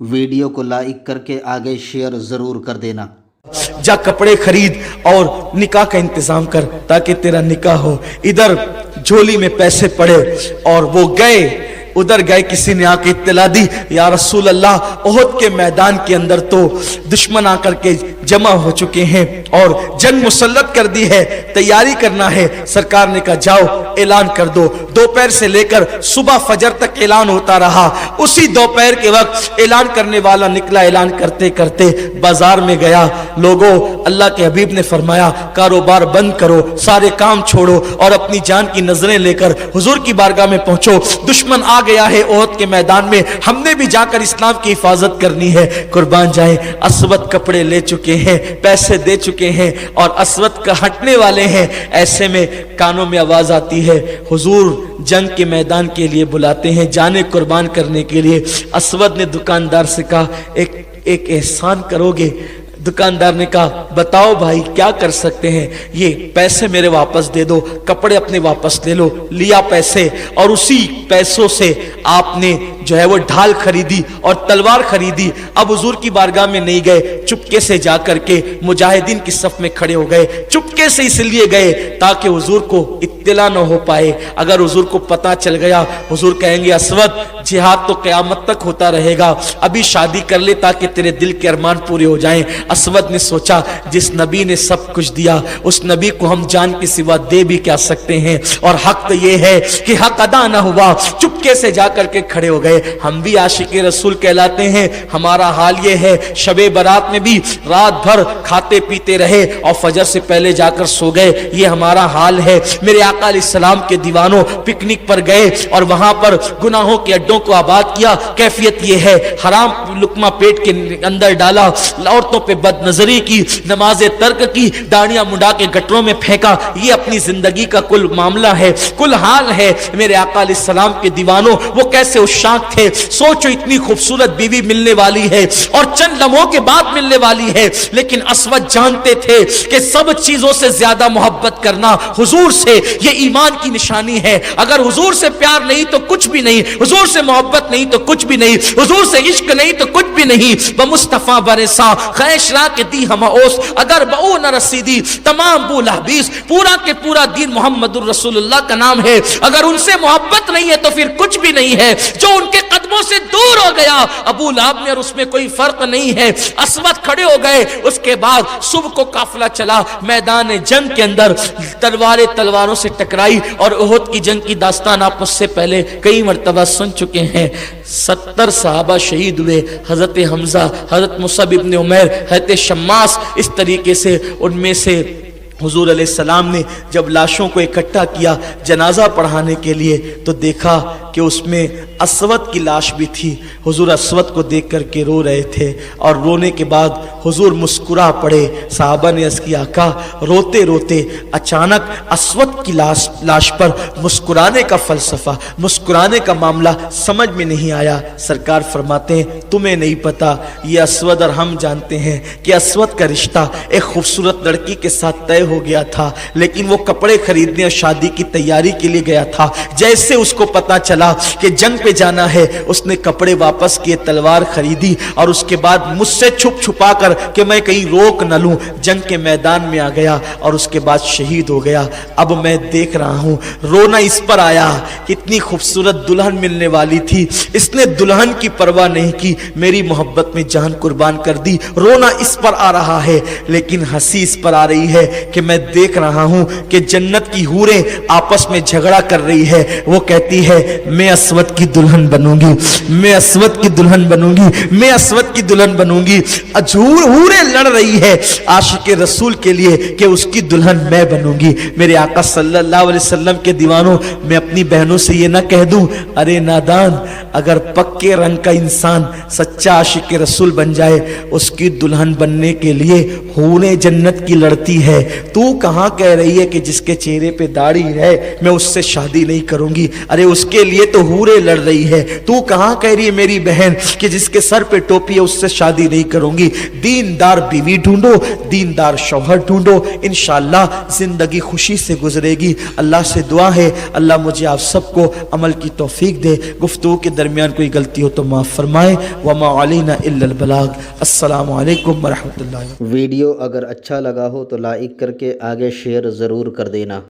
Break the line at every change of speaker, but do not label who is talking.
Video को like करके आगे शेयर ज़रूर कर देना।
जा कपड़े खरीद और निकाह का इंतजाम कर ताकि तेरा निकाह हो। इधर झोली में पैसे पड़े और वो गए, उधर गए, किसी ने आके इत्तला दी, या रसूल अल्लाह ओहद के मैदान के अंदर तो दुश्मन आकर के जमा हो चुके हैं और जंग मुसल्लत कर दी है, तैयारी करना है। सरकार ने कहा जाओ ऐलान कर दो। दोपहर से लेकर सुबह फजर तक ऐलान होता रहा। उसी दोपहर के वक्त ऐलान करने वाला निकला, ऐलान करते करते बाजार में गया। लोगों, अल्लाह के हबीब ने फरमाया कारोबार बंद करो, सारे काम छोड़ो और अपनी जान की नजरें लेकर हुजूर की बारगाह में पहुंचो। दुश्मन आ गया है ओहद के मैदान में, हमने भी जाकर इस्लाम की हिफाजत करनी है। कुर्बान जाए, अस्वद कपड़े ले चुके हैं, पैसे दे चुके हैं और अस्वद का हटने वाले हैं। ऐसे में कानों में आवाज आती है, हुजूर जंग के मैदान के लिए बुलाते हैं, जाने कुर्बान करने के लिए। अस्वद ने दुकानदार से कहा एक एहसान करोगे? दुकानदार ने कहा बताओ भाई क्या कर सकते हैं? ये पैसे मेरे वापस दे दो, कपड़े अपने वापस ले लो। लिया पैसे और उसी पैसों से आपने जो है वो ढाल खरीदी और तलवार खरीदी। अब हुजूर की बारगाह में नहीं गए, चुपके से जाकर के मुजाहिदीन की सफ में खड़े हो गए। चुपके से इसलिए गए ताकि हुजूर को इत्तला न हो पाए। अगर हुजूर को पता चल गया, हुजूर कहेंगे अस्वद जिहाद तो क़यामत तक होता रहेगा, अभी शादी कर ले ताकि तेरे दिल के अरमान पूरे हो जाएं। अस्वद ने सोचा जिस नबी ने सब कुछ दिया उस नबी को हम जान के सिवा दे भी क्या सकते हैं, और हक तो ये है कि हक अदा न हुआ। चुपके से जाकर के खड़े हो गए। हम भी आशिक़े रसूल कहलाते हैं। हमारा हाल ये है, शबे बारात में भी रात भर खाते पीते रहे और फजर से पहले जाकर सो गए, ये हमारा हाल है। मेरे आका अलैहिस्सलाम के दीवानों पिकनिक पर गए और वहां पर गुनाहों के अड्डों को आबाद किया। कैफियत ये है, हराम लुकमा पेट के अंदर डाला, औरतों पे बदनजरी की, नमाजें तर्क की, दाढ़ियां मुंडा के गटरों में फेंका। ये अपनी जिंदगी का कुल मामला है, कुल हाल है। मेरे आका अलैहिस्सलाम के दीवानों वो कैसे उशाक थे। सोचो इतनी खूबसूरत बीवी मिलने वाली है और चंद लम्हों के बाद मिलने वाली है, लेकिन अस्वद जानते थे कि सब चीजों से ज्यादा मोहब्बत करना हुजूर से ये ईमान की निशानी है। अगर हुजूर से प्यार नहीं तो कुछ भी नहीं, हुजूर से मोहब्बत नहीं तो कुछ भी नहीं, हुजूर से इश्क नहीं तो कुछ भी नहीं। मुस्तफा बरसा खैशरा के दी हम ओस, अगर बऊ न रसीदी तमाम बुला बीस। पूरा के पूरा दीन मोहम्मदुर रसूलुल्लाह का नाम है। अगर उनसे मोहब्बत नहीं है तो फिर कुछ भी नहीं है। जो उनके कदमों से दूर हो गया, अबू लहब में और उसमें कोई फर्क नहीं है। अस्वद खड़े हो गए। उसके बाद सुबह को काफिला चला मैदान जंग के अंदर, तलवारें तलवारों से टकराई और ओहद की जंग की दास्तान आप मुझसे पहले कई मर्तबा सुन चुके हैं। 70 सहाबा शहीद हुए, हजरत हमजा, हजरत मुसअब इब्न उमैर, हजरत शम्मास। इस तरीके से उनमें से हुजूर अलैहिस्सलाम ने जब लाशों को इकट्ठा किया जनाजा पढ़ाने के लिए तो देखा कि उसमें अस्वद की लाश भी थी। हुजूर अस्वद को देख करके रो रहे थे और रोने के बाद हुजूर मुस्कुरा पड़े। साहबा ने अर्ज़ किया आका रोते रोते अचानक अस्वद की लाश पर मुस्कुराने का फलसफा, मुस्कुराने का मामला समझ में नहीं आया। सरकार फरमाते हैं तुम्हें नहीं पता, ये अस्वद और हम जानते हैं कि अस्वद का रिश्ता एक खूबसूरत लड़की के साथ तय हो गया था, लेकिन वो कपड़े खरीदने और शादी की तैयारी के लिए गया था। जैसे उसको पता चला कि जंग पे जाना है, उसने कपड़े वापस किए, तलवार खरीदी और उसके बाद मुझसे छुप छुपा कर कि मैं कहीं रोक न लूं जंग के मैदान में आ गया और उसके बाद शहीद हो गया। अब मैं देख रहा हूं रोना इस पर आया कि इतनी खूबसूरत दुल्हन मिलने वाली थी, इसने दुल्हन की परवाह नहीं की, मेरी मोहब्बत में जान कुर्बान कर दी। रोना इस पर आ रहा है, लेकिन हंसी इस पर आ रही है कि मैं देख रहा हूं कि जन्नत की हूरें आपस में झगड़ा कर रही है। वो कहती है मैं अस्वद की दुल्हन बनूंगी, मैं अस्वद की दुल्हन बनूंगी, मैं अस्वद की दुल्हन बनूंगी। हूरें लड़ रही है आशिक़े रसूल के लिए कि उसकी दुल्हन मैं बनूंगी। मेरे आका सल्लल्लाहु अलैहि वसल्लम के दीवानों, मैं अपनी बहनों से ये ना कह दूं अरे नादान, अगर पक्के रंग का इंसान सच्चा आशिक़े रसूल बन जाए, उसकी दुल्हन बनने के लिए हूरें जन्नत की लड़ती है। तू कहां कह रही है कि जिसके चेहरे पे दाढ़ी है मैं उससे शादी नहीं करूंगी? अरे उसके लिए लिए तो हूरे लड़ रही है, तू कहां कह रही है मेरी बहन कि जिसके सर पे टोपी है उससे शादी नहीं करूंगी। दीनदार बीवी ढूंढो, दीनदार शौहर ढूंढो, इंशाअल्लाह जिंदगी खुशी से गुजरेगी। अल्लाह से दुआ है अल्लाह मुझे आप सबको अमल की तौफीक दे। गुफ्तगू के दरमियान कोई गलती हो तो माफ़ फरमाए। वमा अलैना इल्लल बलाग। अस्सलामु अलैकुम व रहमतुल्लाहि।
वीडियो अगर अच्छा लगा हो तो लाइक करके आगे शेयर ज़रूर कर देना।